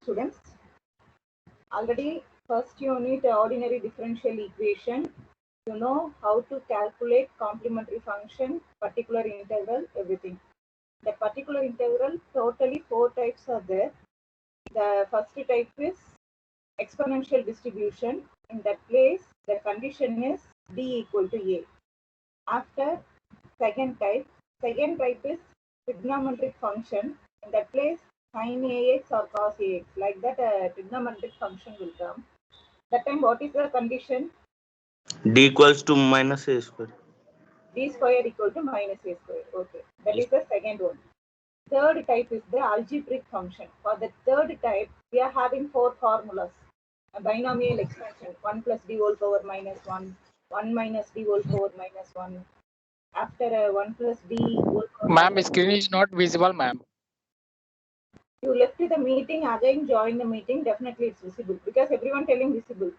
students. Already first unit ordinary differential equation. You know how to calculate complementary function, particular integral, everything. The particular integral, totally 4 types are there. The first type is exponential distribution. In that place, the condition is d equal to a. After second type is trigonometric function. In that place, sin ax or cos ax, like that a trigonometric function will come. That time, what is the condition? D equals to minus a square. D square equal to minus a square. Okay, that Yes. is the second one. Third type is the algebraic function. For the third type, we are having 4 formulas. A binomial expansion, 1 plus d whole power minus 1, 1 minus d whole power minus 1. After 1 plus d whole power Ma'am, minus screen is not visible, ma'am. you left the meeting, again join the meeting, definitely it's visible because everyone telling visible.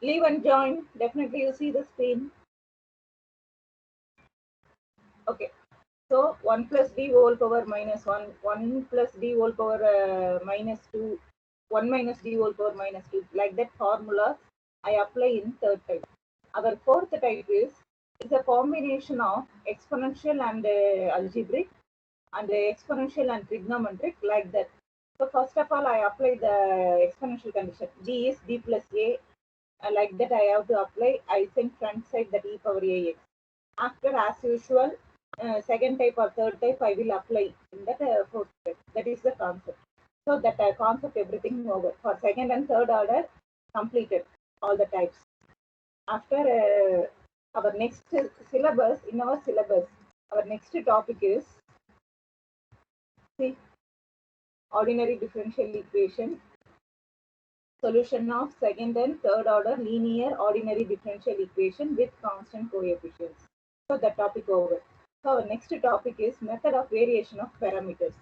Leave and join, definitely you see the screen. Okay, so 1 plus d whole power minus 1, 1 plus d whole power minus 2, 1 minus d whole power minus 2, like that formula I apply in third type. Our fourth type is a combination of exponential and algebraic and exponential and trigonometric, like that. So first of all, I apply the exponential condition. D is d plus a. Like that, I have to apply. I think front side that e power ax. After, as usual, second type or third type, I will apply in that fourth type. That is the concept. So that concept, everything over. For second and third order, completed all the types. After our next syllabus, in our syllabus, our next topic is see, ordinary differential equation, solution of second and third order linear ordinary differential equation with constant coefficients. So the topic over. So our next topic is method of variation of parameters.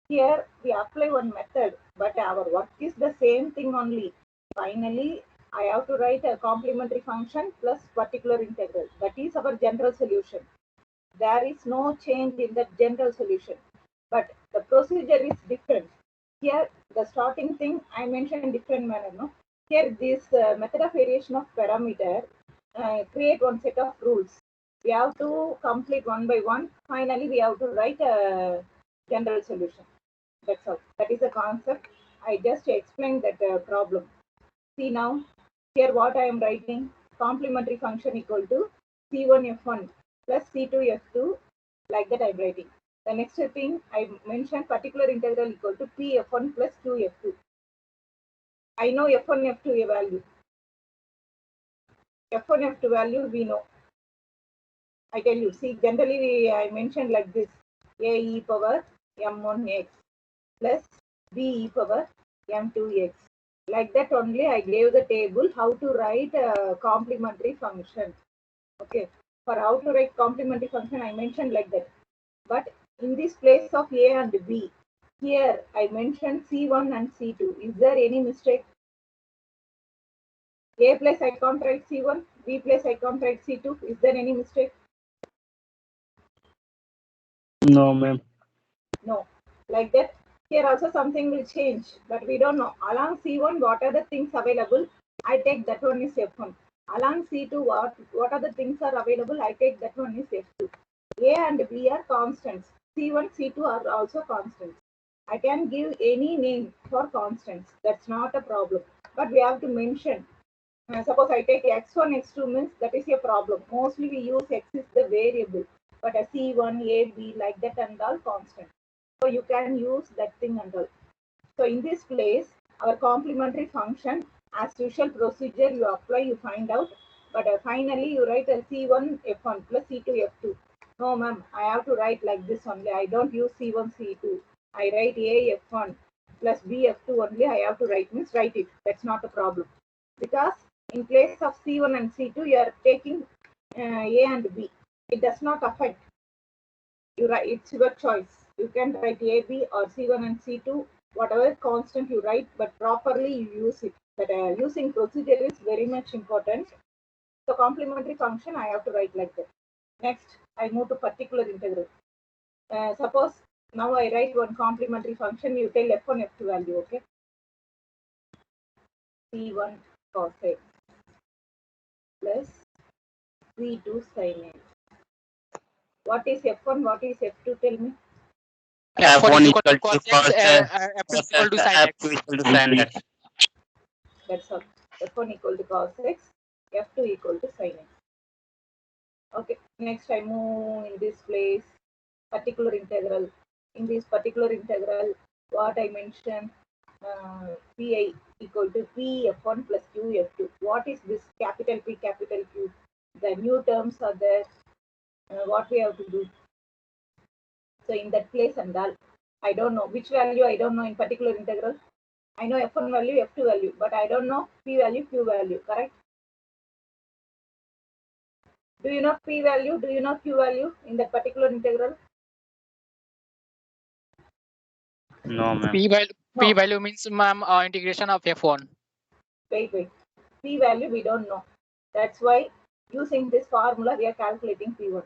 Here we apply one method, but our work is the same thing only. Finally, I have to write a complementary function plus particular integral. That is our general solution. There is no change in the general solution, but the procedure is different. Here, the starting thing I mentioned in different manner. No, here this method of variation of parameter create one set of rules. We have to complete one by one. Finally, we have to write a general solution. That's all. That is the concept. I just explained that problem. See now, here what I am writing, complementary function equal to C1F1 plus C2F2, like that I am writing. The next thing I mentioned, particular integral equal to Pf1 plus Qf2. I know F1, F2 a value. F1, F2 value we know. I tell you, see, generally I mentioned like this, A e power m1x plus b e power m2x. Like that only I gave the table how to write a complementary function. Okay, for how to write complementary function I mentioned like that. But in this place of A and B, here I mentioned C1 and C2. Is there any mistake? A plus I can't write C1, B plus I can't write C2. Is there any mistake? No, ma'am. No. Like that, here also something will change, but we don't know. Along C1, what are the things available? I take that one is F1. Along C2, what are the things are available? I take that one is F2. A and B are constants. C1, C2 are also constants. I can give any name for constants. That's not a problem. But we have to mention. Suppose I take x1, x2 means that is a problem. Mostly we use x is the variable. But a C1, A, B, like that and all constant. So you can use that thing and all. So in this place, our complementary function, as usual procedure, you apply, you find out. But finally, you write a C1 F1 plus C2 F2. No, ma'am, I have to write like this only. I don't use C1 C2. I write A F1 plus B F2 only. I have to write means write it. That's not a problem. Because in place of C1 and C2, you are taking A and B. It does not affect. You write, it's your choice. You can write A, B or C1 and C2, whatever constant you write, but properly you use it. But using procedure is very much important. So complementary function, I have to write like that. Next, I move to particular integral. Suppose now I write one complementary function, you tell f1, f2 value, okay? C1 cos x plus C2 sin x. What is f1? What is f2? Tell me. F1 F1 is equal equal to to cos cos x, F2 is equal to sin F2 x. equal to sin x. That's all. f1 equal to cos x, f2 equal to sin x. Okay, next I move in this place, particular integral. In this particular integral, what I mentioned, pi equal to p f1 plus q f2. What is this capital P, capital Q? The new terms are there. What we have to do? So in that place and all, I don't know which value, I don't know in particular integral. I know f1 value, f2 value, but I don't know p value, q value, correct? Do you know p value? Do you know q value in that particular integral? No, ma'am. P value means, ma'am, integration of F1. Wait. P value we don't know. That's why using this formula we are calculating P1.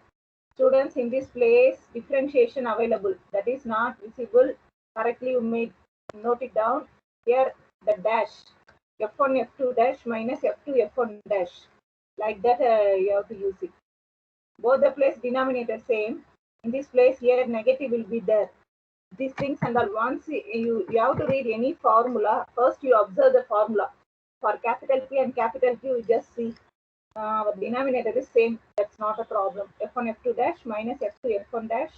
Students, in this place differentiation available, that is not visible. Correctly you may note it down. Here the dash, f1 f2 dash minus f2 f1 dash. Like that you have to use it. Both the place denominator same. In this place here negative will be there. These things and all, once you have to read any formula, first you observe the formula. For capital P and capital Q, you just see denominator is same. That's not a problem. f1 f2 dash minus f2 f1 dash,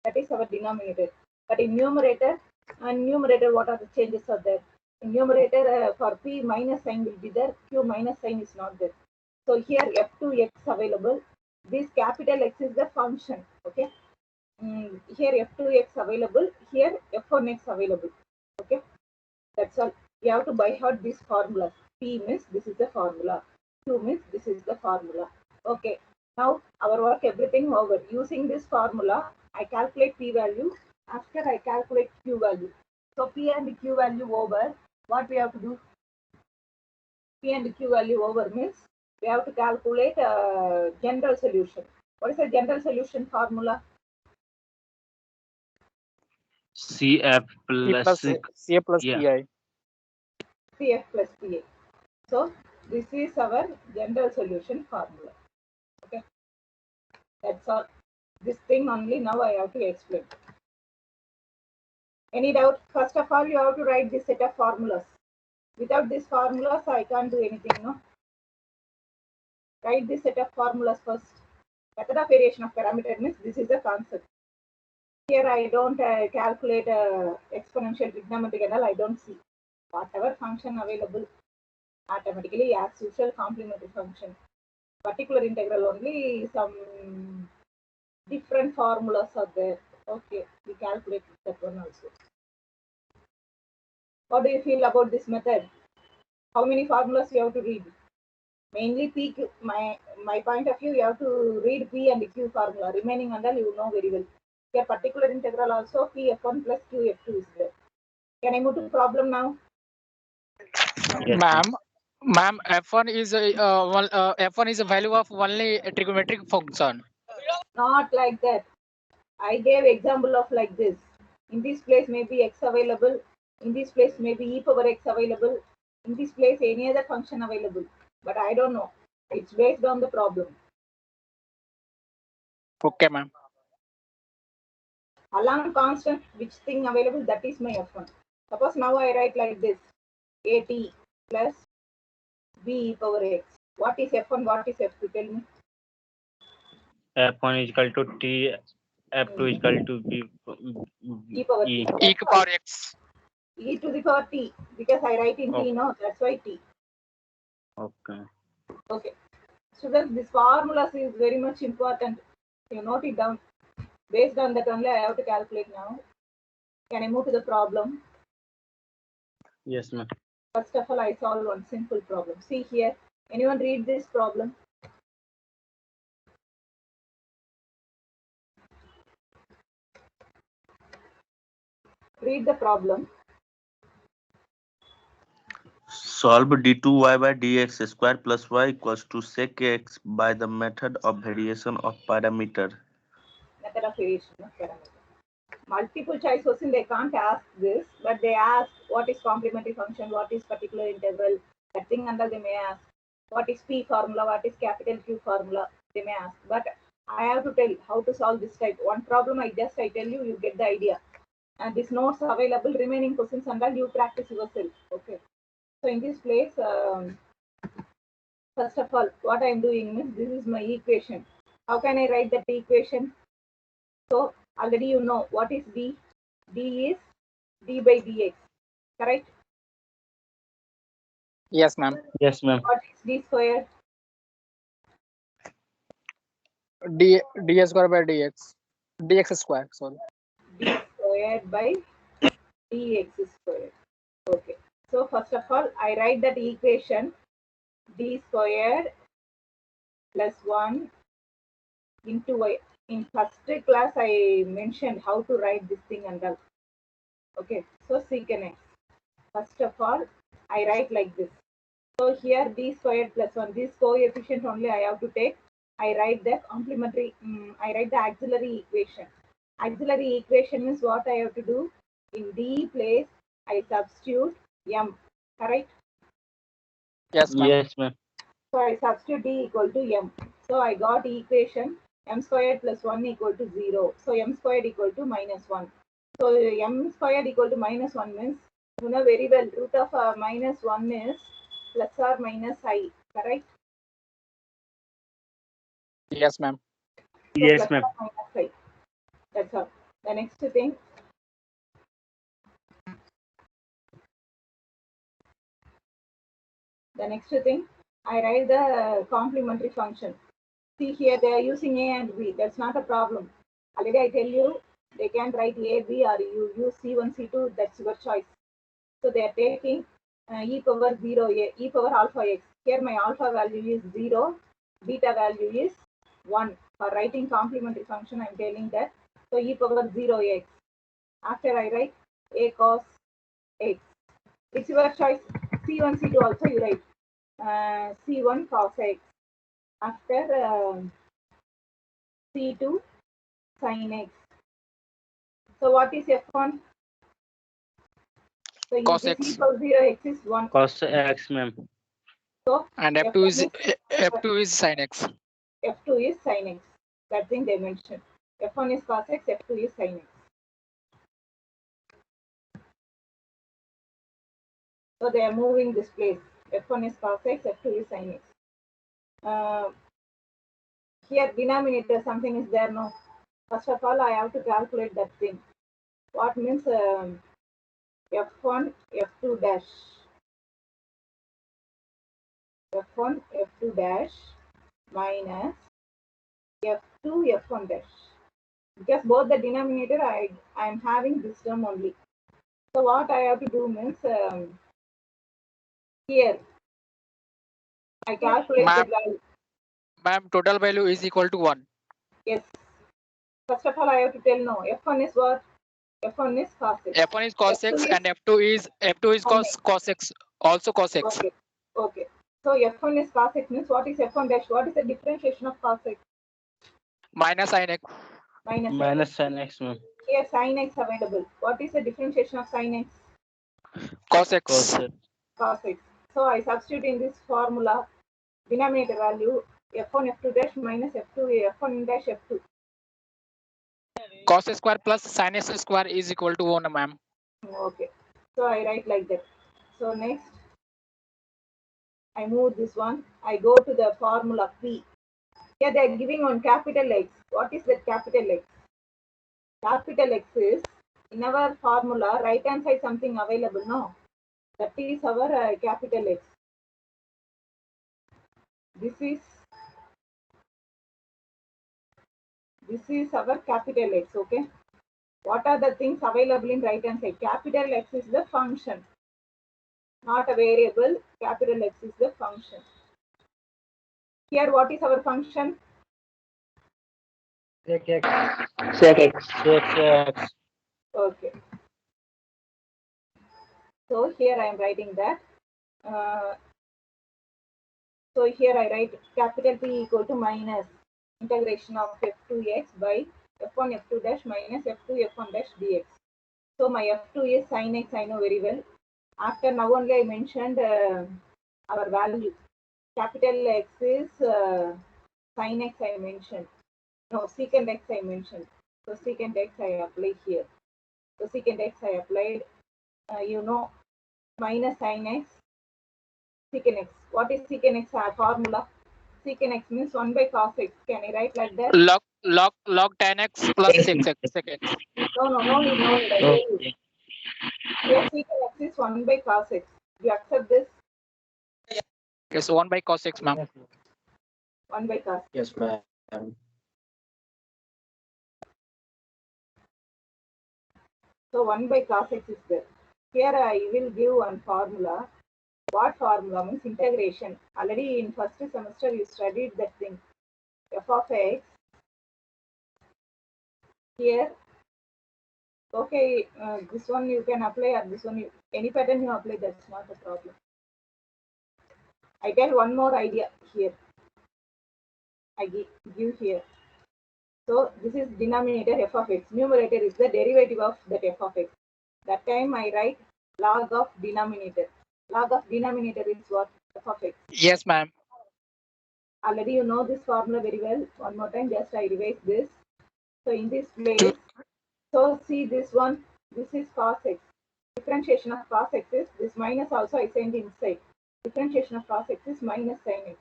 that is our denominator. But in numerator, what are the changes are there? In numerator, for P minus sign will be there, Q minus sign is not there. So here f2x available. This capital X is the function. Okay. Here f2x available, here f1x available. Okay, that's all. You have to by heart this formula. P means this is the formula, Q means this is the formula. Okay, now our work everything over. Using this formula, I calculate P value. After I calculate Q value. So P and Q value over, what we have to do? P and Q value over means we have to calculate general solution. What is the general solution formula? CF plus CF plus yeah. PI. CF plus PA. So this is our general solution formula. Okay, that's all. This thing only now I have to explain. Any doubt? First of all, you have to write this set of formulas. Without these formulas, I can't do anything. No. Write this set of formulas first. Method of variation of parameter means this is the concept. Here I don't calculate exponential trigonometric and all. I don't see. Whatever function available, automatically as usual complementary function. Particular integral only some different formulas are there. Okay, we calculate that one also. What do you feel about this method? How many formulas you have to read? Mainly P, Q, my point of view, you have to read P and Q formula. Remaining and all you know very well. Here particular integral also P f1 plus Q f2 is there. Can I move to problem now? Yes, Ma'am, F1 is F1 is a value of only a trigonometric function. Not like that. I gave example of like this. In this place may be x available. In this place may be e power x available. In this place any other function available. But I don't know. It's based on the problem. Okay, ma'am. Along constant, which thing available, that is my f1. Suppose now I write like this. At plus b e power x. What is f1? What is f2? Tell me. F1 is equal to T, F2 is equal to B, E power E. t. E to power x. E to the power t. Because I write in t, no? That's why t. Okay. Okay. Students, this formulas is very much important. You note it down. Based on that only I have to calculate now. Can I move to the problem? Yes, ma'am. First of all, I solve one simple problem. See here. Anyone read this problem? Read the problem. Solve d2y by dx square plus y equals to sec x by the method of variation of parameter. Method of variation of parameter. multiple choice question, they can't ask this, but they ask what is complementary function, what is particular integral, that thing under they may ask. What is P formula, what is capital Q formula, they may ask. But I have to tell how to solve this type. One problem I tell you, you get the idea. And these notes available, remaining questions and all you practice yourself. Okay. So in this place, first of all, what I am doing is this is my equation. How can I write that equation? So already you know what is d. D is d by dx, correct? Yes, ma'am. Yes, ma'am. What is d squared? D square by dx square. Sorry. D squared by dx squared. Okay. So first of all, I write that equation d squared plus 1 into y. In first class, I mentioned how to write this thing and all. Okay. So secant x. First of all, I write like this. So here d squared plus 1, this coefficient only I have to take. I write the complementary, I write the auxiliary equation. Auxiliary equation is what I have to do. In d place, I substitute m, correct? Yes, ma'am. Yes, ma'am. So I substitute d equal to m. So I got equation m squared plus 1 equal to 0. So m squared equal to minus 1. So m squared equal to minus 1 means, you know very well, root of minus 1 is plus or minus I, correct? Yes, ma'am. So Yes, plus ma'am. or minus I. That's all. The next thing, I write the complementary function. See here, they are using A and B. That's not a problem. Already I tell you, they can write A, B, or you use C1, C2. That's your choice. So they are taking e power 0, e power alpha x. Here my alpha value is 0, beta value is 1. For writing complementary function, I'm telling that. So e power 0 x. After I write a cos x. It's your choice. C1, C2 also you write C1 cos x. After C2 sin x. So what is F1? So Cos this x. e power 0 x is 1. Cos x, ma'am. So And F2 is sin x. F2 is sin x. That thing they mentioned. F1 is cos x, F2 is sin x. So they are moving this place. F1 is cos x, F2 is sin x. Here denominator something is there, no? First of all, I have to calculate that thing. What means F1, F2 dash. F1, F2 dash minus F2, F1 dash. Because both the denominator, I am having this term only. So what I have to do means, here, I calculate the value. Ma'am, total value is equal to 1. Yes. First of all, I have to tell no. F1 is what? F1 is cos x. F1 is cos F2 x is and F2 is sin x. cos x. Also cos x. Okay. Okay. So F1 is cos x means what is F1 dash? What is the differentiation of cos x? Minus sin x. Minus sin Minus x. sin x, ma'am. Here sin x available. What is the differentiation of sin x? Cos x. Cos x. Cos x. So I substitute in this formula denominator value F1 F2 dash minus F2 F1 dash F2. Cos square plus sin s square is equal to 1, ma'am. Okay. So I write like that. So next, I move this one. I go to the formula P. Here they are giving on capital X. What is that capital X? Capital X is in our formula, right hand side something available, no? That is our capital X. This is our capital X, okay? What are the things available in right hand side? Capital X is the function, not a variable. Capital X is the function. Here, what is our function? Sec x. Sec x. Sec x. Okay. So here I am writing that. So here I write capital P equal to minus integration of f2x by f1 f2 dash minus f2 f1 dash dx. So my f2 is sin x, I know very well. After now only I mentioned our value. Capital X is sin x I mentioned. No, secant x I mentioned. So secant x I apply here. So secant x I applied. You know, minus sin x, secant x. What is secant x formula? Secant x means 1 by cos x. Can I write like that? Log 10x plus 6x. No need. I tell you. Here secant x is 1 by cos x. You accept this? Yes, 1 by cos x, ma'am. 1 by cos. Yes, ma'am. So 1 by cos x is there. Here I will give one formula. What formula means integration? Already in first semester you studied that thing. F of x. Here, okay, this one you can apply or this one, any pattern you apply, that's not a problem. I get one more idea here. I give here. So this is denominator f of x. Numerator is the derivative of that f of x. That time I write log of denominator. Log of denominator is what? F of x. Yes, ma'am. Already you know this formula very well. One more time, just I revise this. So in this place, so see this one, this is cos x. Differentiation of cos x is this minus also I send inside. Differentiation of cos x is minus sin x.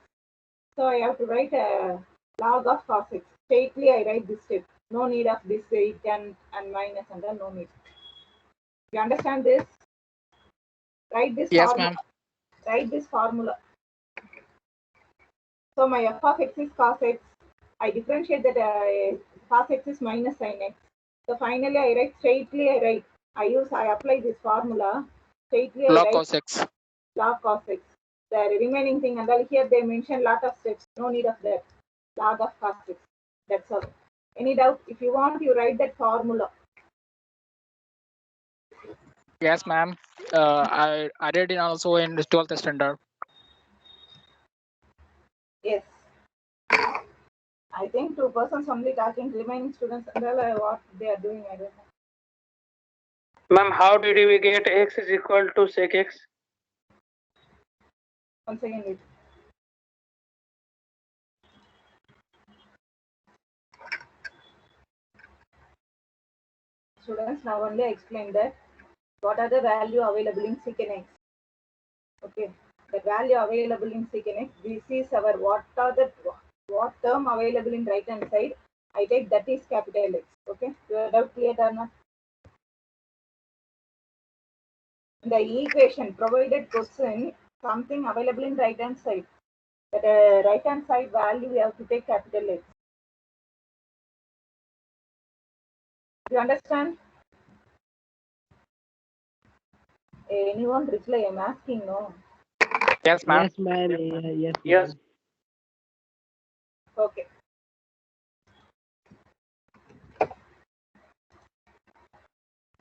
So I have to write a log of cos x. Straightly I write this step. No need of this 8 and minus and all, no need. You understand this? Write this Yes, formula. ma'am. Write this formula. So my f of x is cos x. I differentiate that cos x is minus sin x. So finally I write I apply this formula. Straightly I Log write cos x. log cos x. The remaining thing and all here they mention lot of steps. No need of that. Log of cos x. That's all. Any doubt? If you want, you write that formula. Yes, ma'am. I read it also in the 12th standard. Yes. I think 2 persons only talking. Remaining students and all what they are doing, I don't know. Ma'am, how did we get x is equal to sec x? Once again, wait. Students, now only I explain that what are the value available in secant x. Okay, the value available in secant x. This is our what term available in right hand side. I take that is capital X. Okay, your doubt clear or not? The equation provided question something available in right hand side. That right hand side value we have to take capital X. You understand? Anyone reply? I'm asking. No. Yes, ma'am. Yes, ma'am. Yes. Yes. Okay.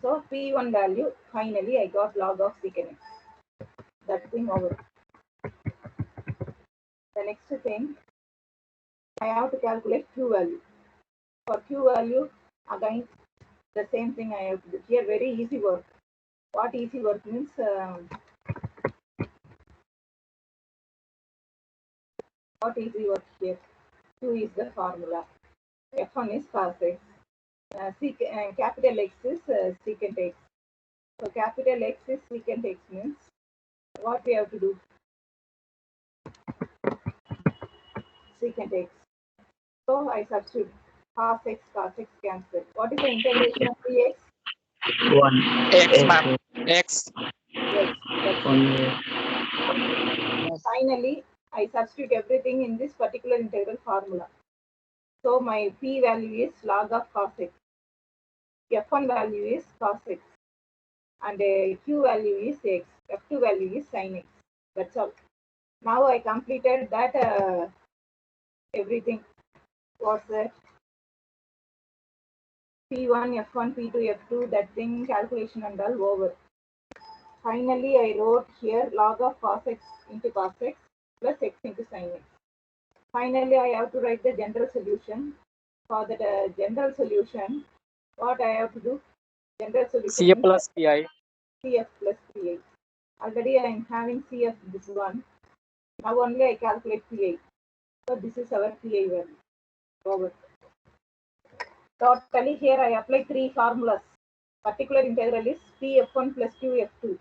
So P1 value, finally I got log of secant x. That thing over. The next thing, I have to calculate Q value. For Q value, again, the same thing I have to do. Here, very easy work. What easy work means, what easy work here? Q is the formula. F1 is cos x. Capital X is secant x. So capital X is secant x means what we have to do? Secant x. So I substitute cos x cancel. What is the integration of dx? 1. X, ma'am. X. Yes. Finally, I substitute everything in this particular integral formula. So my p value is log of cos x. F1 value is cos x. And q value is x. F2 value is sin x. That's all. Now I completed that everything. What's that? P1, F1, P2, F2, that thing calculation and all over. Finally, I wrote here log of cos x into cos x plus x into sin x. Finally, I have to write the general solution. For the general solution, what I have to do? General solution CF means plus PI. CF plus PI. Already I am having CF this one. Now only I calculate PI. So this is our PI value. Over. Totally here I apply three formulas. Particular integral is Pf1 plus Qf2.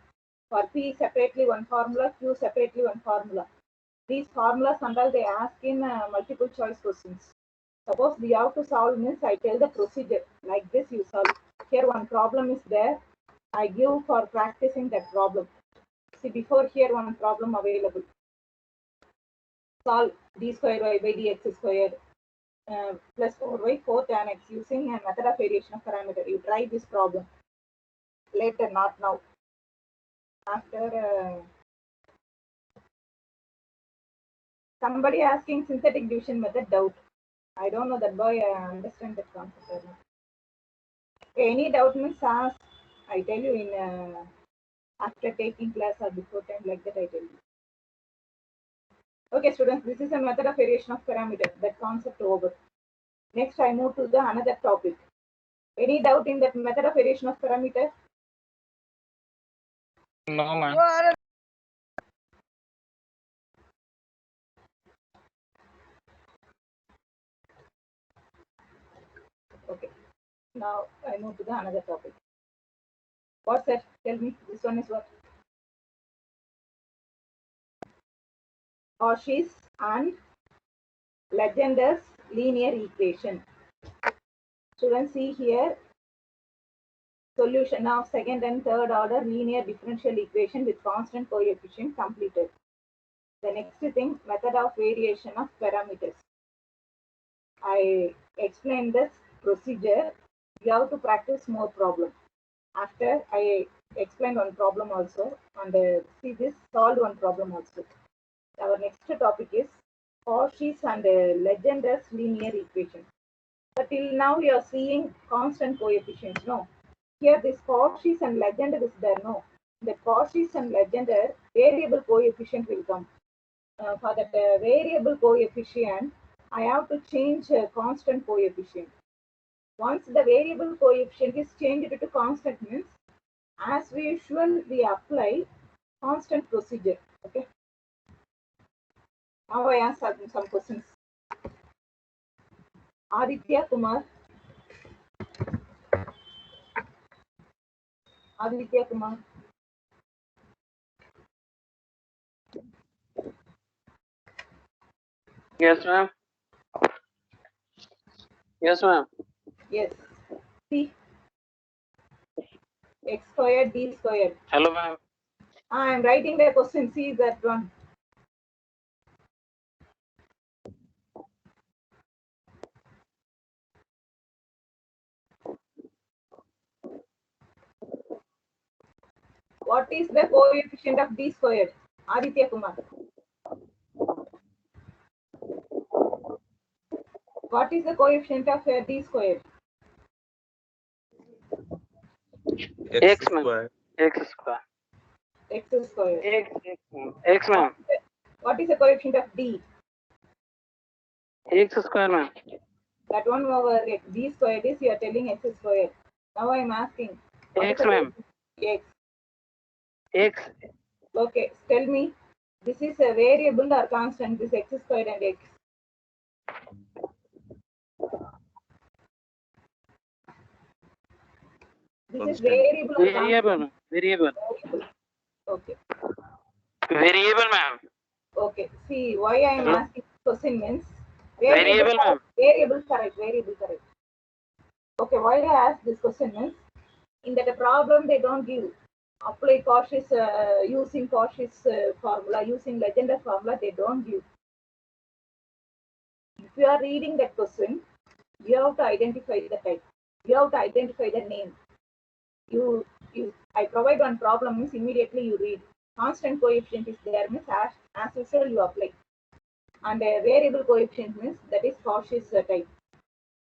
For P separately one formula, Q separately one formula. These formulas and all they ask in multiple choice questions. Suppose we have to solve means I tell the procedure like this you solve. Here one problem is there. I give for practicing that problem. See before here one problem available. Solve d square y by dx square plus 4y 4 tan x using a method of variation of parameter. You try this problem. Later, not now. After somebody asking synthetic division method doubt. I don't know that boy understand that concept or not. Any doubt means ask. I tell you in after taking class or before time like that I tell you. Okay students, this is a method of variation of parameter. That concept over. Next I move to the another topic. Any doubt in that method of variation of parameter? No, ma'am. Okay. Now I move to the another topic. What's that? Tell me. This one is what? Cauchy's and Legender's linear equation. Students see here solution of second and third order linear differential equation with constant coefficient completed. The next thing, method of variation of parameters. I explained this procedure. You have to practice more problem. After I explained one problem also and see this solved one problem also. Our next topic is Cauchy's and Legender's linear equation. But till now you are seeing constant coefficients. No, here this Cauchy's and Legender is there. No, the Cauchy's and Legender variable coefficient will come. For that variable coefficient, I have to change constant coefficient. Once the variable coefficient is changed to constant means, as usual, we apply constant procedure. Okay. Now I answer some questions. Aditya Kumar. Aditya Kumar. Yes, ma'am. Yes, ma'am. Yes. See. X squared, D squared. Hello, ma'am. I am writing the question. See that one. What is the coefficient of D squared? Aditya Kumar. What is the coefficient of D squared? X, ma'am. square. X square. X squared. X, ma'am. What is the coefficient of D? X square, ma'am. That one over X. D squared is you are telling X squared. Now I am asking. X, ma'am. X. X. Okay. Tell me. This is a variable or constant? This X squared and X. This is variable or Variable. Variable. constant? Okay. Variable, ma'am. Okay. See why I am asking question means Variable, ma'am. Variable correct. Variable correct. Okay. Why I ask this question means in that problem they don't give apply Cauchy's using Cauchy's formula, using Legender formula, they don't give. If you are reading that question, you have to identify the type. You have to identify the name. I provide one problem means immediately you read. Constant coefficient is there means as usual you apply. And a variable coefficient means that is Cauchy's type.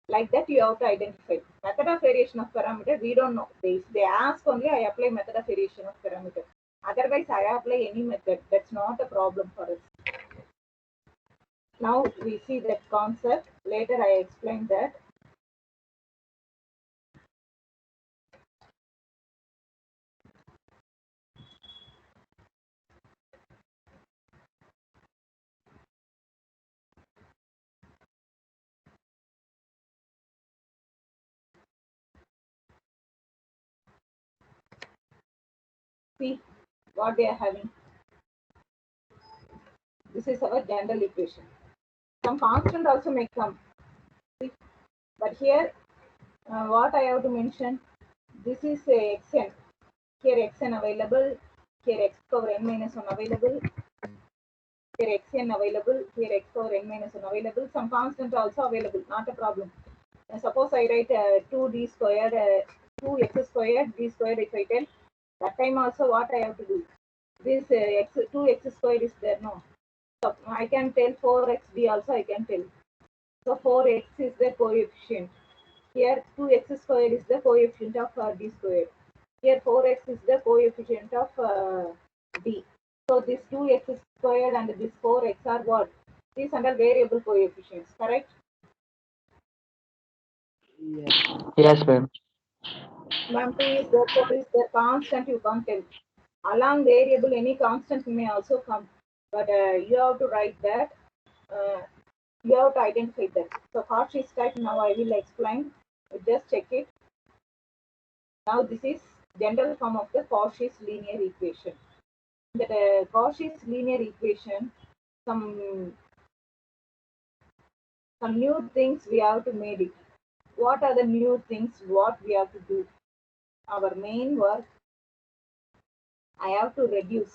Like that you have to identify. Method of variation of parameter, we don't know. They ask only, I apply method of variation of parameter. Otherwise, I apply any method. That's not a problem for us. Now we see that concept. Later I explain that. See what they are having. This is our general equation. Some constant also may come. See? But here, what I have to mention, this is a xn. Here xn available, here x power n minus 1 available, here xn available, here x power n minus 1 available. Some constant also available, not a problem. Suppose I write 2d squared, 2x squared, d squared if I tell, that time also what I have to do? This 2x squared is there, no? So I can tell 4xd also I can tell. So 4x is the coefficient. Here 2x squared is the coefficient of d squared. Here 4x is the coefficient of d. So this 2x squared and this 4x are what? These are variable coefficients, correct? Yes. Yes, ma'am. Ma'am, 2 is there, 4 is there, constant you can't tell. Along variable, any constant may also come. But you have to write that. You have to identify that. So Cauchy's type, now I will explain. Just check it. Now this is general form of the Cauchy's linear equation. That Cauchy's linear equation, some new things we have to make it. What are the new things? What we have to do? Our main work, I have to reduce.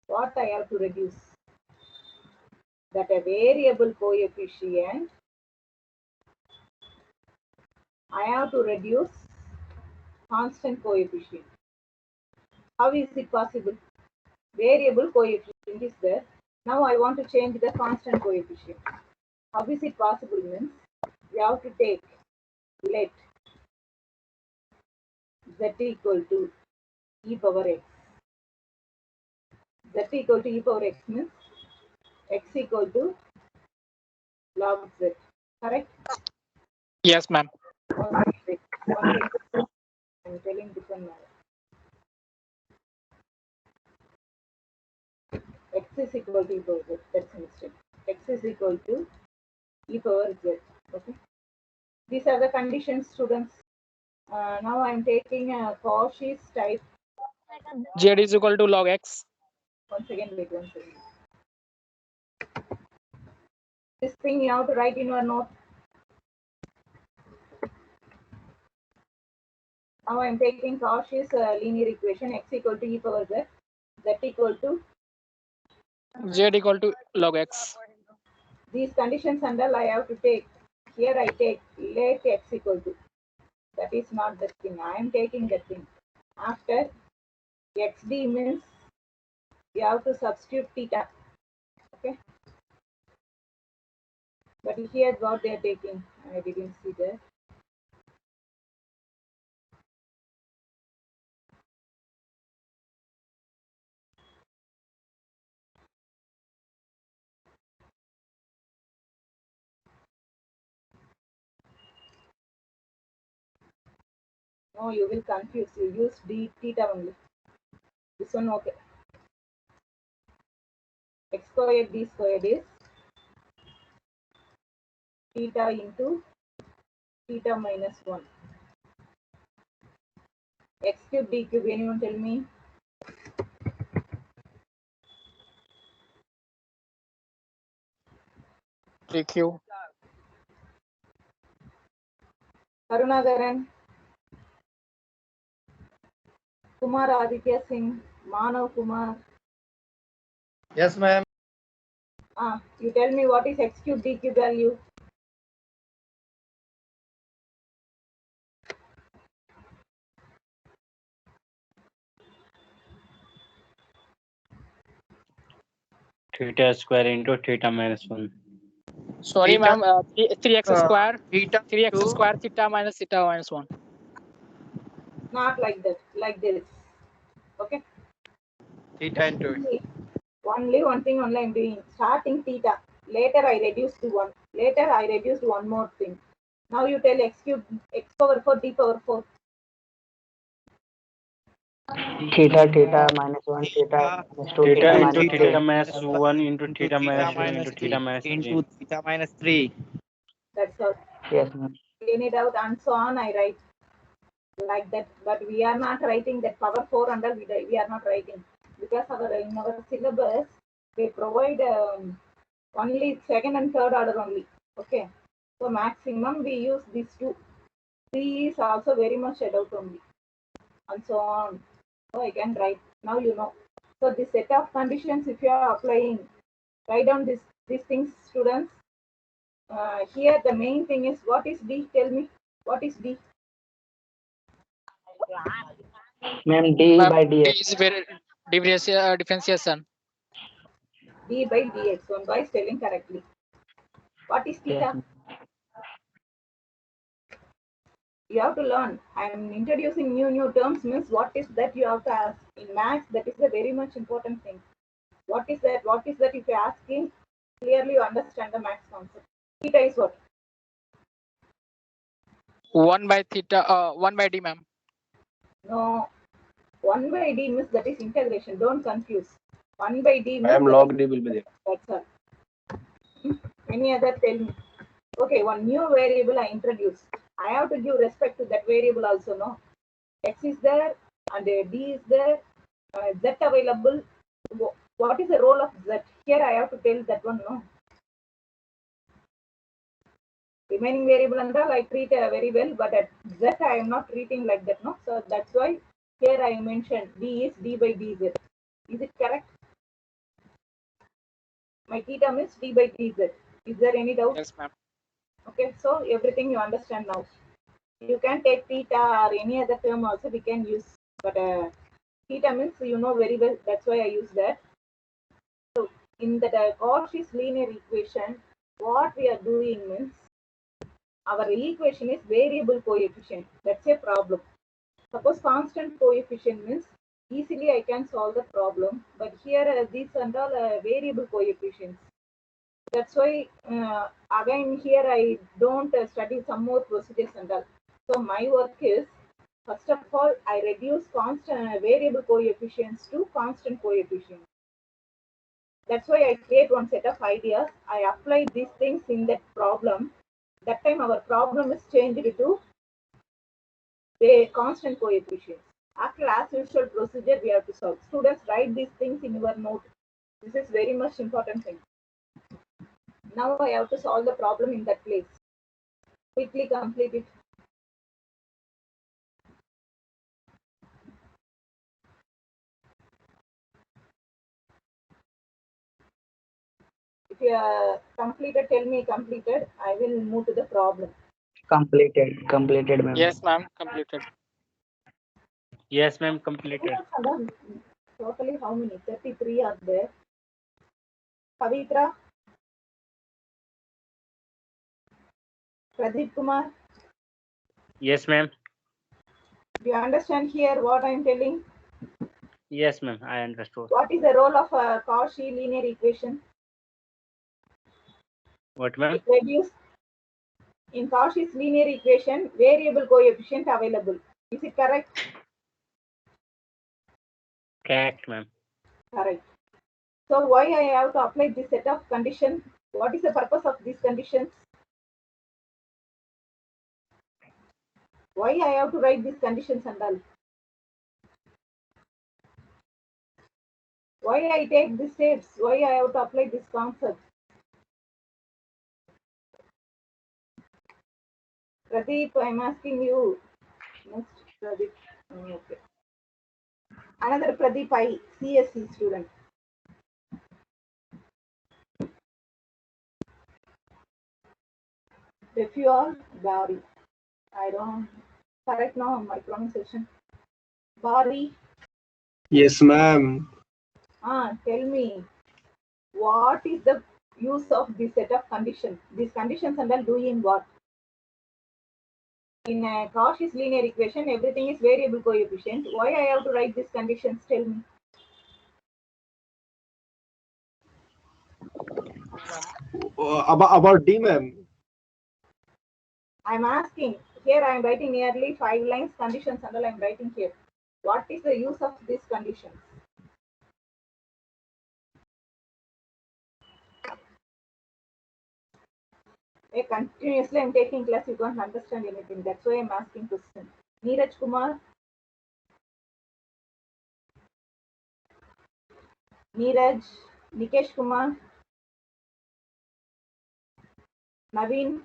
What I have to reduce? That a variable coefficient, I have to reduce constant coefficient. How is it possible? Variable coefficient is there. Now I want to change the constant coefficient. How is it possible? Means we have to take let z equal to e power x. Z equal to e power x means x equal to log z. Correct? Yes, ma'am. One second. I'm telling different manner. X is equal to e power z. That's a mistake. X is equal to e power z. Okay. These are the conditions, students. Now I'm taking a Cauchy's type. Z is equal to log x. Once again, wait 1 second. This thing you have to write in your note. Now I'm taking Cauchy's linear equation x equal to e power z, z equal to Z equal to log x. these conditions and all I have to take. Here I take let x equal to. That is not the thing. I am taking the thing. After xd means you have to substitute theta. Okay. But here what they are taking, I didn't see that. No, you will confuse. You use d theta only. This one okay. X squared d squared is theta into theta minus 1. X cube d cube, anyone tell me? TQ. Karunagaran, Kumar Aditya Singh, Manav Kumar. Yes, ma'am. You tell me what is x cube d cube value? Theta square into theta minus 1. Sorry, Theta, ma'am. 3x square. theta 3x to square theta minus 1. Not like that, like this. Okay. theta into it. Only one thing only I'm doing. Starting theta. Later I reduced to 1. Later I reduced one more thing. Now you tell x cube, x power 4, d power 4. Theta minus 1 theta minus 2 Theta theta into minus theta 3. minus 1 into theta minus 2 into theta minus 3. theta minus 3. That's all. Yes, ma'am. Clean it out and so on. I write like that, but we are not writing that power 4 under. We are not writing because in our syllabus they provide only second and third order only. Okay, so maximum we use these two. 3 is also very much a doubt only, and so on. So I can write. Now you know. So this set of conditions, if you are applying, write down these things, students. Here the main thing is, what is D? Tell me, what is D? Ma'am, d Ma'am, by D dx. is very differentiation. D by dx. One guy is telling correctly. What is Yes, theta? ma'am. You have to learn. I am introducing new terms, means what is that you have to ask. In maths, that is the very much important thing. What is that? What is that? If you are asking, clearly you understand the maths concept. Theta is what? 1 by theta. 1 by D, ma'am. No, 1 by d means that is integration. Don't confuse. 1 by d means I am log d will be there. that's all. Any other, tell me. Okay, one new variable I introduced. I have to give respect to that variable also, no? X is there and d is there, z available. What is the role of z? Here I have to tell that one, no? Remaining variable and all I treat very well, but at z I am not treating like that, no? So that's why here I mentioned d is d by dz. Is it correct? My theta means d by dz. Is there any doubt? Yes, ma'am. Okay, so everything you understand now. You can take theta or any other term also we can use, but theta means you know very well. That's why I use that. So in the Cauchy's linear equation, what we are doing means our equation is variable coefficient. That's a problem. Suppose constant coefficient means easily I can solve the problem, but here these and all variable coefficients. That's why again here I don't study some more procedures and all. So my work is, first of all, I reduce constant variable coefficients to constant coefficients. That's why I create one set of ideas. I apply these things in that problem. That time our problem is changed to the constant coefficients. After as usual procedure, we have to solve. Students, write these things in your note. This is very much important thing. Now I have to solve the problem in that place. Quickly complete it. If you are completed, tell me completed. I will move to the problem. Completed, ma'am. Yes, ma'am. Completed. Yes, ma'am, completed. Totally how many? 33 are there. Pavitra? Pradeep Kumar? Yes, ma'am. Do you understand here what I am telling? Yes, ma'am, I understood. What is the role of a Cauchy linear equation? What, ma'am? It reduces in Cauchy's linear equation variable coefficient available. Is it correct? Correct, ma'am. Correct. So why I have to apply this set of conditions? What is the purpose of these conditions? Why I have to write these conditions and all? Why I take these steps? Why I have to apply this concept? Pradeep, I'm asking you. Next, Pradeep. Okay. Another Pradeep, I CSC student. Refuel Bari. I don't correct now my pronunciation. Bari. Yes, ma'am. Tell me, what is the use of this set of conditions? These conditions and all doing what? In a Cauchy's linear equation, everything is variable coefficient. Why I have to write these conditions? Tell me. About D, ma'am. I'm asking, here I'm writing nearly 5 lines, conditions and all I'm writing here. What is the use of these conditions? Continuously I'm taking class, you can't understand anything. That's why I'm asking question. Neeraj Kumar. Neeraj, Nikesh Kumar, Naveen.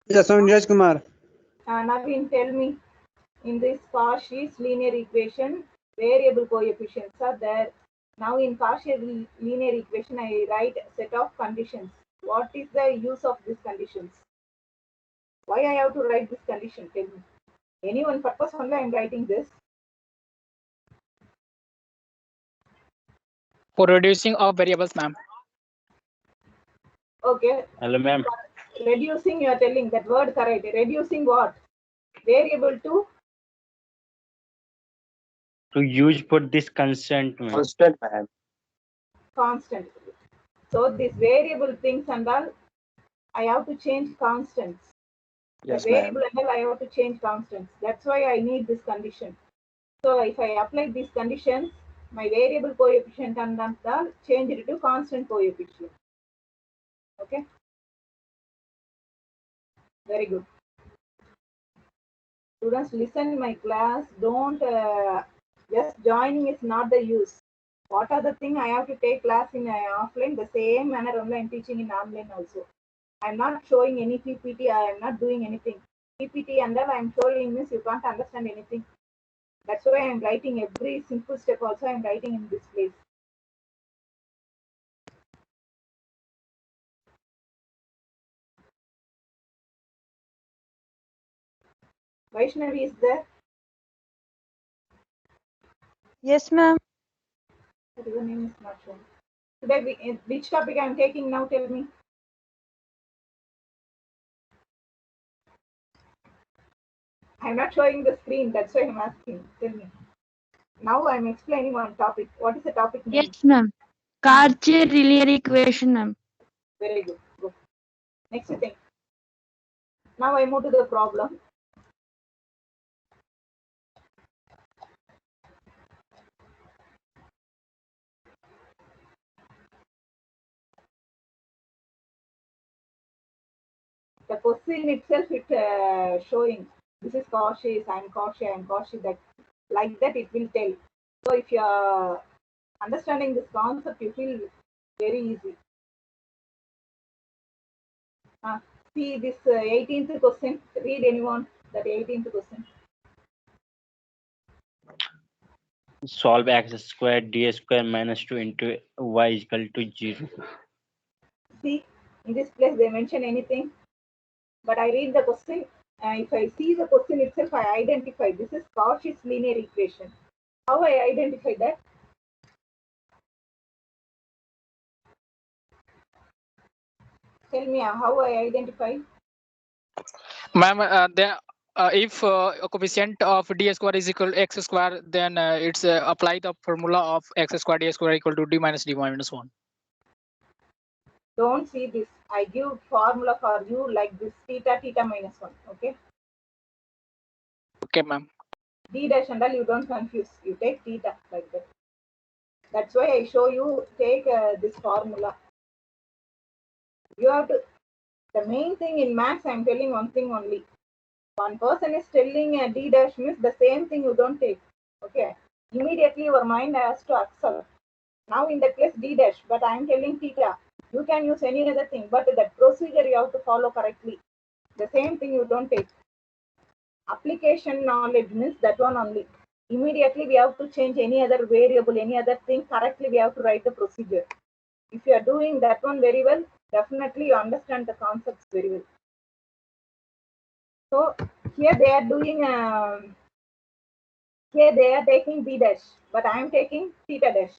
Yes, I'm Neeraj Kumar. Naveen, tell me, in this Cauchy's linear equation, variable coefficients are there. Now in Cauchy's linear equation, I write a set of conditions. What is the use of these conditions? Why I have to write this condition? Tell me. Any one purpose only I am writing this. For reducing of variables, ma'am. Okay. Hello, ma'am. Reducing, you are telling that word correct. Reducing what? Variable to? To use put this constant, ma'am. Constant, ma'am. Constant. So these variable things and all, I have to change constants. Yes, the variable and all I have to change constants. That's why I need this condition. So if I apply these conditions, my variable coefficient and all change it to constant coefficient. Okay. Very good. Students, listen my class. Don't just joining is not the use. What are the thing I have to take class in offline? The same manner only I'm teaching in online also. I'm not showing any PPT. I am not doing anything. PPT and all I'm showing means you can't understand anything. That's why I'm writing every simple step also I'm writing in this place. Vaishnavi is there? Yes, ma'am. But your name is not shown. Today, which topic I'm taking now? Tell me. I'm not showing the screen. That's why I'm asking. Tell me. Now I'm explaining one topic. What is the topic name? Yes, ma'am. Cauchy linear equation, ma'am. Very good. Go. Next thing. Now I move to the problem. The question itself, it showing this is cautious, I'm cautious, that like that it will tell. So if you are understanding this concept, you feel very easy. See this 18th question. Read anyone that 18th question. Solve x squared d square minus 2 into y is equal to 0. See, in this place they mention anything, but I read the question. If I see the question itself, I identify this is Cauchy's linear equation. How I identify that? Tell me how I identify. Ma'am, if a coefficient of d square is equal to x square, then it's apply the formula of x square d square equal to d minus d minus 1. Don't see this. I give formula for you like this theta minus 1. Okay. Okay, ma'am. D dash and all you don't confuse. You take theta like that. That's why I show you take this formula. You have to. The main thing in maths, I'm telling one thing only. One person is telling a d dash means the same thing you don't take. Okay. Immediately your mind has to accept. Now in the case d dash, but I'm telling theta. You can use any other thing, but that procedure you have to follow correctly. The same thing you don't take. Application knowledge means that one only. Immediately we have to change any other variable, any other thing correctly. We have to write the procedure. If you are doing that one very well, definitely you understand the concepts very well. So here they are doing. Here they are taking b dash, but I am taking theta dash.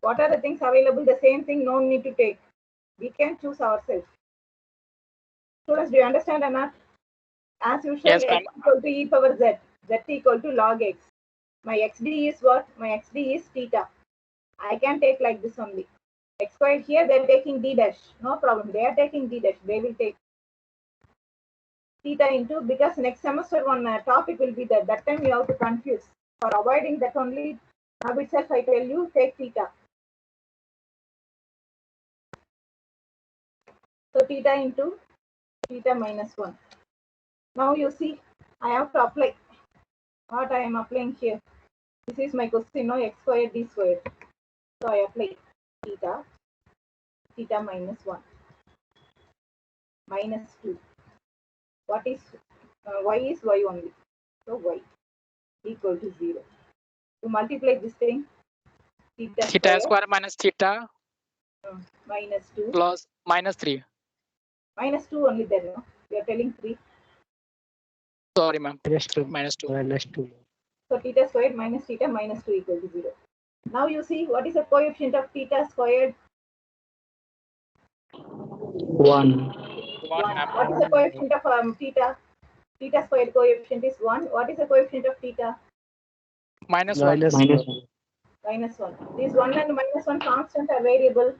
What are the things available? The same thing, no need to take. We can choose ourselves. Students, do you understand or not? As usual, Yes, x ma'am. equal to e power z, z equal to log x. My xd is what? My xd is theta. I can take like this only. X squared here, they're taking d dash. No problem. They are taking d dash. They will take theta into, because next semester one topic will be there. That time you have to confuse. For avoiding that only, now itself I tell you, take theta. So theta into theta minus 1. Now you see, I have to apply what I am applying here. This is my question, no, x squared d squared. So I apply theta, theta minus 1, minus 2. What is y is y only. So y equal to 0. To multiply this thing, Theta square minus theta minus 2 plus minus 3. minus 2 only there, no? You are telling 3. Sorry, ma'am. Minus 2. Minus 2. So theta squared minus theta minus 2 equal to 0. Now you see what is the coefficient of theta squared? 1. 1, ma'am. What is the coefficient of theta? Theta squared coefficient is 1. What is the coefficient of theta? Minus 1. Minus 1. Minus 1. These 1 and minus 1 constant are variable.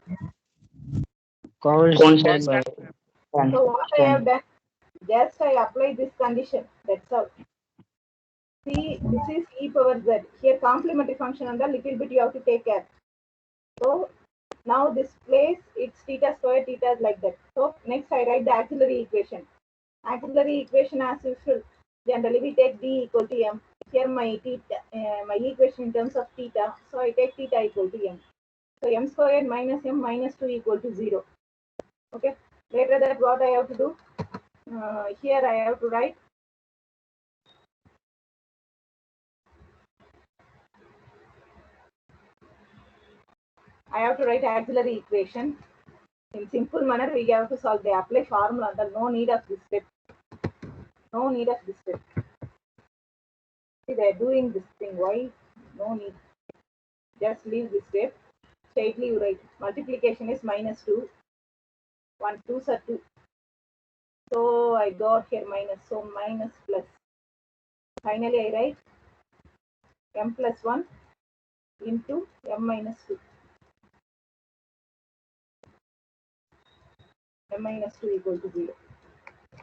Constant. So what I have done, just I apply this condition. That's all. See, this is e power z. Here complementary function and a little bit you have to take care. So now this place, it's theta square, theta is like that. So next I write the auxiliary equation. Auxiliary equation as usual. Generally we take d equal to m. Here my theta, my equation in terms of theta. So I take theta equal to m. So m squared minus m minus 2 equal to 0. Okay. Later that what I have to do? Here I have to write auxiliary equation. In simple manner, we have to solve. They apply formula. There no need of this step. No need of this step. See, they are doing this thing. Why? No need. Just leave this step. Straightly you write. Multiplication is minus 2. 1, 2s are 2. So I got here minus. So minus plus. Finally, I write m plus 1 into m minus 2. M minus 2 equal to 0.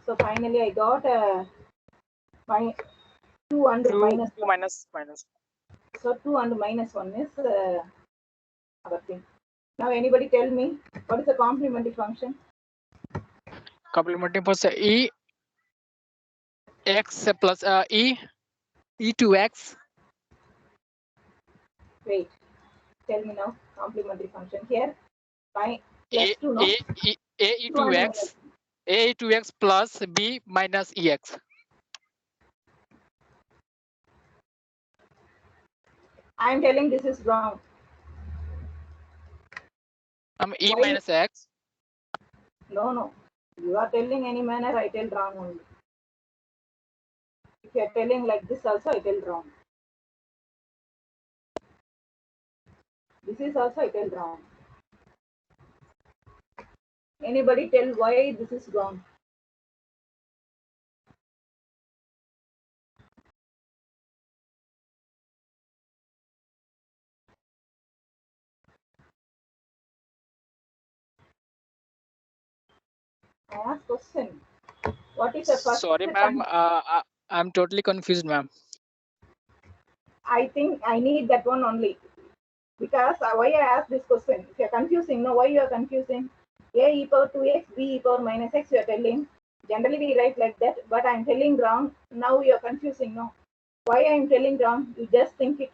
So finally, I got my 2 and minus 1. Minus. So 2 and minus 1 is our thing. Now anybody tell me what is the complementary function? Complementary function e x plus e to x. Wait, tell me now complementary function here. By plus A 2, no? e 2 to and x. A to x plus b minus ex. I am telling this is wrong. E Why? minus x. No. You are telling any manner, I tell wrong only. If you are telling like this also, I tell wrong. This is also I tell wrong. Anybody tell why this is wrong? I ask question. What is the first? Sorry, ma'am. I'm totally confused, ma'am. I think I need that one only. Because why I ask this question? If you're confusing, no, why you are confusing? A e power 2x, b e power minus x, you are telling. Generally we write like that, but I'm telling wrong. Now you are confusing, no. Why I'm telling wrong? You just think it.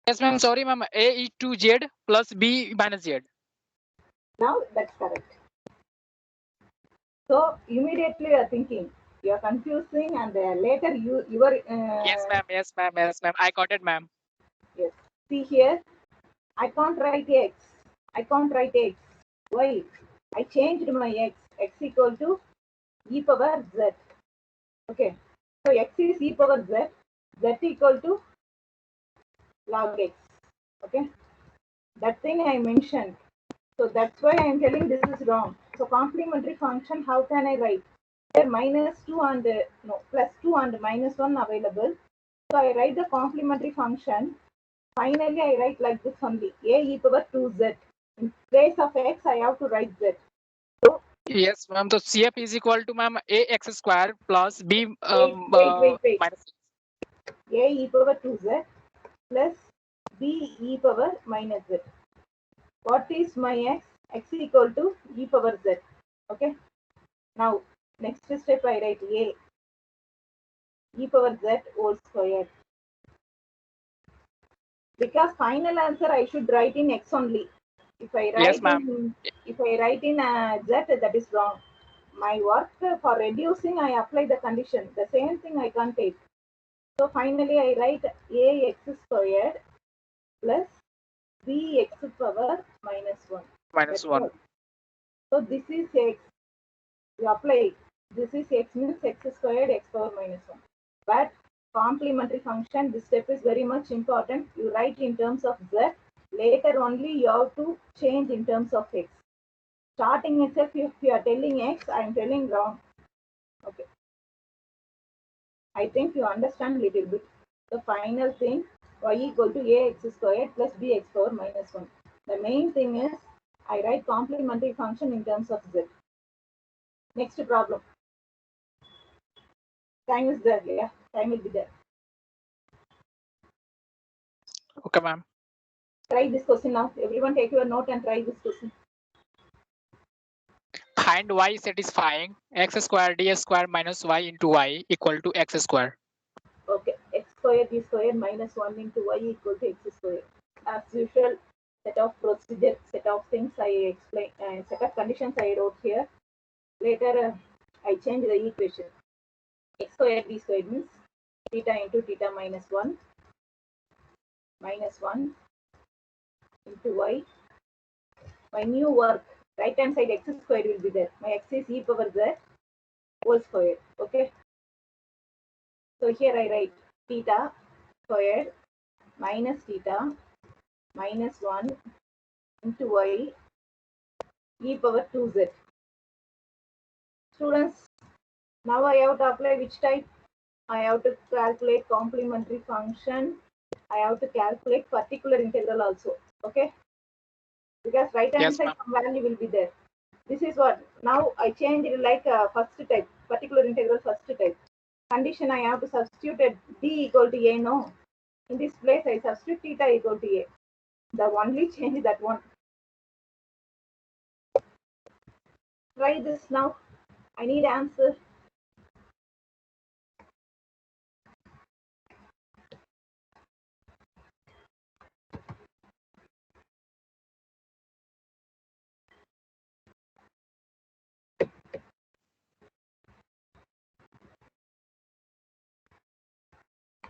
Yes, ma'am. Sorry, ma'am. A e to z plus b minus z. Now that's correct. So immediately you are thinking. You are confusing, and later you are. Yes, ma'am. Yes, ma'am. Yes, ma'am. I got it, ma'am. Yes. See here, I can't write x. I can't write x. Why? I changed my x. X equal to e power z. Okay. So x is e power z. Z equal to log x. Okay. That thing I mentioned. So that's why I am telling this is wrong. So complementary function, how can I write? there minus 2 and plus 2 and minus 1 available. So I write the complementary function. Finally, I write like this only, a e power 2z. In place of x, I have to write z. Yes, ma'am. So CF is equal to ma'am a x square plus b Wait. minus. A e power 2z plus b e power minus z. What is my x? X equal to e power z. Okay. Now, next step I write a e power z whole square. Because final answer I should write in x only. If I write Yes, ma'am. in z, that is wrong. My work for reducing, I apply the condition. The same thing I can't take. So finally I write a x squared plus b x power minus 1. Minus That's 1. all. So this is x. You apply. This is x means x squared x power minus 1. But complementary function, this step is very much important. You write in terms of z. Later only you have to change in terms of x. Starting itself, if you are telling x, I am telling wrong. Okay. I think you understand little bit. The final thing, y equal to ax squared plus bx power minus 1. The main thing is, I write complementary function in terms of z. Next problem. Time is there, yeah. Time will be there. Okay, ma'am. Try this question now. Everyone take your note and try this question. Find y satisfying x square d square minus y into y equal to x square. Okay, x square d square minus 1 into y equal to x square. As usual, set of procedure, set of things I explain, set of conditions I wrote here. Later, I change the equation. X square d square means theta into theta minus 1 into y. My new work, right hand side x square will be there. My x is e power z whole square. Okay. So here I write theta squared minus theta minus 1 into y e power 2z. Students, now I have to apply which type? I have to calculate complementary function. I have to calculate particular integral also. Okay. Because right hand Yes, side ma'am. some value will be there. This is what now I change it like first type, particular integral first type. Condition I have to substitute at d equal to a. No, in this place I substitute theta equal to a. The only change is that one. Try this now. I need answer.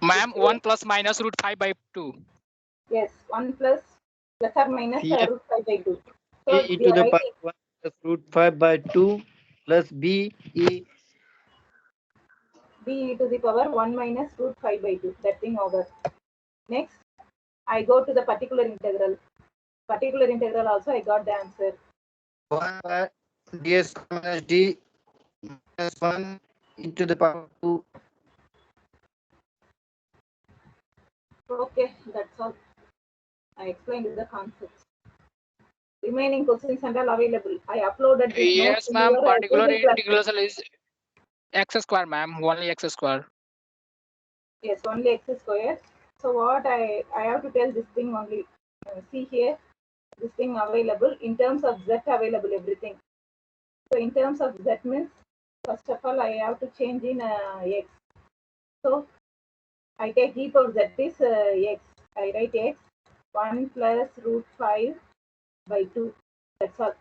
Ma'am, 1 plus minus root 5 by 2. Yes, 1 plus or minus Here root 5 by 2. So a we to are the power writing 1 plus root 5 by 2 plus b e b to the power 1 minus root 5 by 2. That thing over. Next, I go to the particular integral. Particular integral also I got the answer. 1 by ds minus d minus 1 into the power 2. Okay, that's all. I explained the concepts. Remaining questions are all available. I uploaded this note Yes, in ma'am. your Particular Google Classroom. integral is x square, ma'am. Only x square. Yes, only x square. So what I have to tell this thing only. See here, this thing available in terms of z available everything. So in terms of z means first of all I have to change in x. So I take e power z is x. I write x 1 plus root 5 by 2. That's all.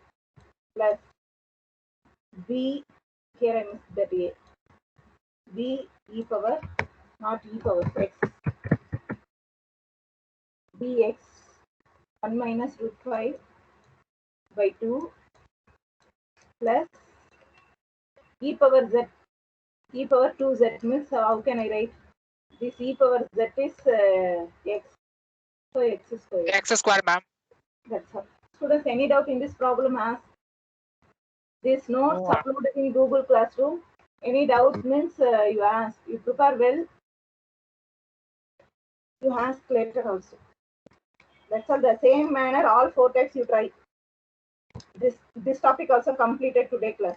Plus b, here I missed that a. b e power, not e power, x. bx 1 minus root 5 by 2 plus e power z. E power 2z means how can I write? This e power z is x. So x square. X square, ma'am. That's all. Students, any doubt in this problem? Ask. This notes No, uploaded in Google Classroom. Any doubts means you ask. You prepare well. You ask later also. That's all. The same manner. All 4 types you try. This topic also completed today class.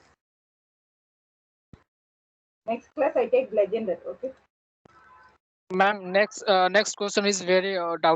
Next class I take Legendre. Okay. Ma'am, next question is very doubtful.